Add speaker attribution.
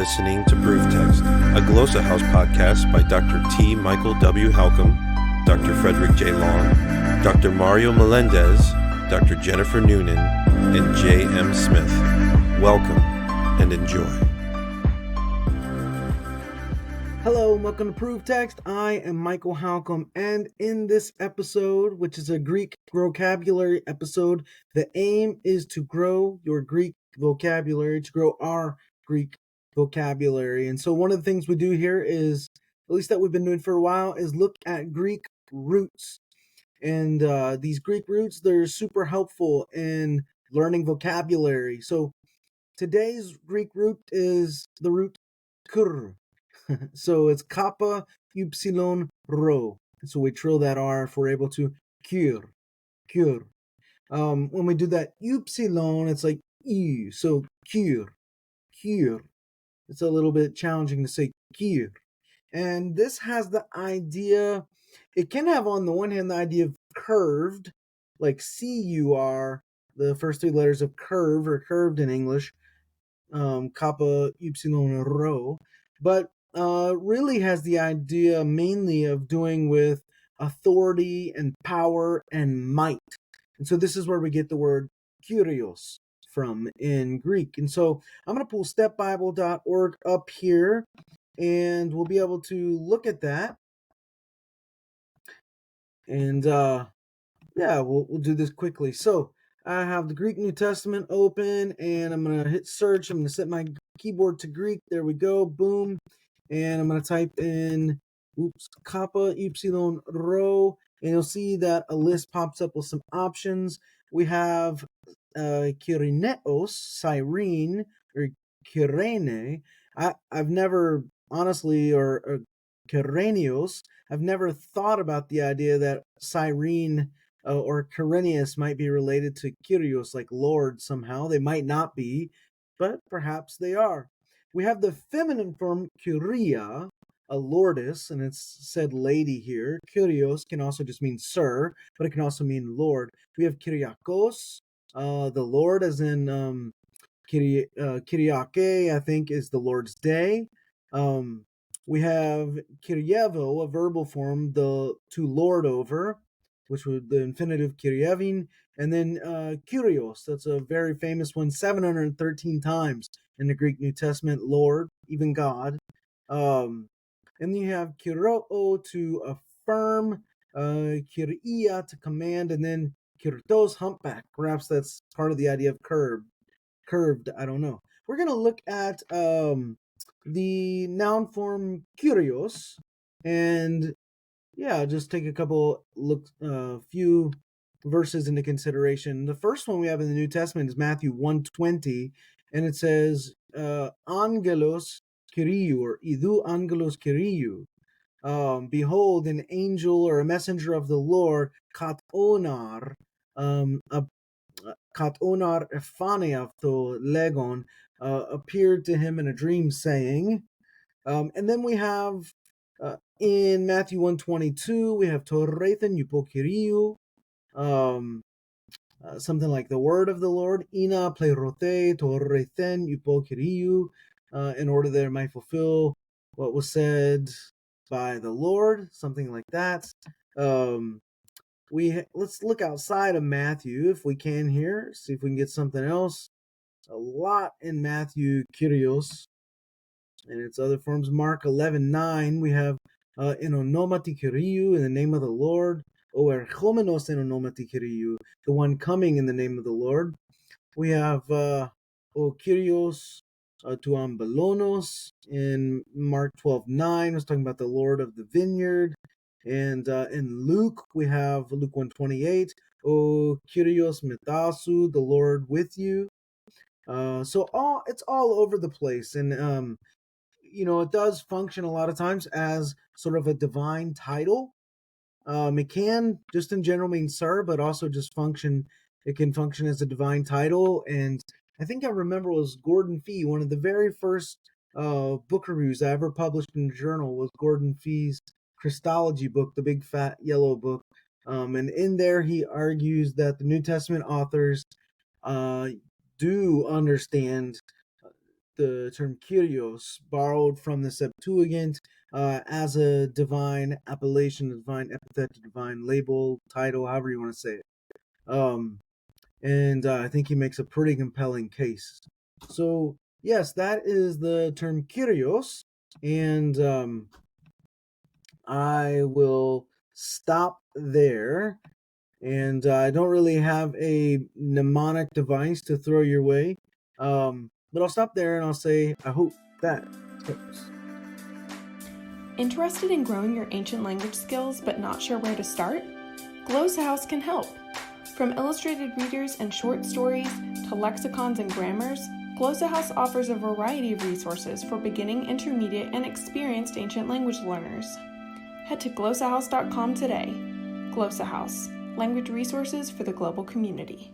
Speaker 1: listening to Proof Text, a Glossa House podcast by Dr. T. Michael W. Halcomb, Dr. Frederick J. Long, Dr. Mario Melendez, Dr. Jennifer Noonan, and J. M. Smith. Welcome and enjoy.
Speaker 2: Hello and welcome to Proof Text. I am Michael Halcomb, and in this episode, which is a Greek Growcabulary episode, the aim is to grow your Greek vocabulary, to grow our Greek vocabulary. And so one of the things we do here is, at least that we've been doing for a while, is look at Greek roots. And these Greek roots, they're super helpful in learning vocabulary. So today's Greek root is the root kur. So it's kappa upsilon rho. So we trill that R if we're able to cure. When we do that upsilon, it's like E. So cure. It's a little bit challenging to say cure. And this has the idea, it can have on the one hand the idea of curved, like C-U-R, the first three letters of curve or curved in English, kappa upsilon rho, but really has the idea mainly of doing with authority and power and might. And so this is where we get the word kurios from in Greek. And so I'm going to pull stepbible.org up here, and we'll be able to look at that. And we'll do this quickly. So I have the Greek New Testament open, and I'm going to hit search. I'm going to set my keyboard to Greek. There we go. Boom. And I'm going to type in, kappa, upsilon, rho. And you'll see that a list pops up with some options. We have kyrineos, Cyrene, or kyrene. I've never, honestly, or kyrenios, I've never thought about the idea that Cyrene or Kyrenius might be related to Kyrios, like Lord somehow. They might not be, but perhaps they are. We have the feminine form Kyria, a lordess, and it's said lady here. Kyrios can also just mean sir, but it can also mean Lord. We have Kyriakos, the Lord, as in Kyriake, I think, is the Lord's day. We have Kyrievo, a verbal form, to lord over, which would the infinitive Kyrievin, and then Kyrios, that's a very famous one, 713 times in the Greek New Testament, Lord, even God. And then you have Kyroo, to affirm, Kyria, to command, and then Kyrtos, humpback. Perhaps that's part of the idea of curved, I don't know. We're going to look at the noun form Kyrios, and just take a few verses into consideration. The first one we have in the New Testament is Matthew 1:20, and it says, Angelos Kyriou, or Idou Angelos Kyriou. Behold, an angel or a messenger of the Lord, kat onar, kat onar ephaneavto legon, appeared to him in a dream, saying, and then we have in Matthew 1:22, we have Torrethen Yupokiriu, something like the word of the Lord, Ina Pleirote Torrethen Yupokiriu, in order that it might fulfill what was said by the Lord, something like that. Let's look outside of Matthew if we can here, see if we can get something else. A lot in Matthew, Kyrios, and its other forms. Mark 11:9, we have in onomati Kyriou, in the name of the Lord, o erchomenos in onomati Kyriou, the one coming in the name of the Lord. We have o Kyrios tu ambelonos in Mark 12:9, was talking about the Lord of the vineyard. And in Luke, we have Luke 1:28, o Kyrios metasu, the Lord with you. So it's all over the place, and it does function a lot of times as sort of a divine title. It can just in general mean sir, but also just it can function as a divine title. And I think I remember it was Gordon Fee, one of the very first book reviews I ever published in a journal was Gordon Fee's Christology book, the big fat yellow book. And in there he argues that the New Testament authors do understand the term Kyrios, borrowed from the Septuagint as a divine appellation, a divine epithet, a divine label, title, however you want to say it. And I think he makes a pretty compelling case. So, yes, that is the term Kyrios, and I will stop there. And I don't really have a mnemonic device to throw your way, but I'll stop there and I'll say, I hope that helps.
Speaker 3: Interested in growing your ancient language skills but not sure where to start? Glosshouse can help. From illustrated readers and short stories to lexicons and grammars, Glosshouse offers a variety of resources for beginning, intermediate, and experienced ancient language learners. Head to glosshouse.com today. Glosshouse, language resources for the global community.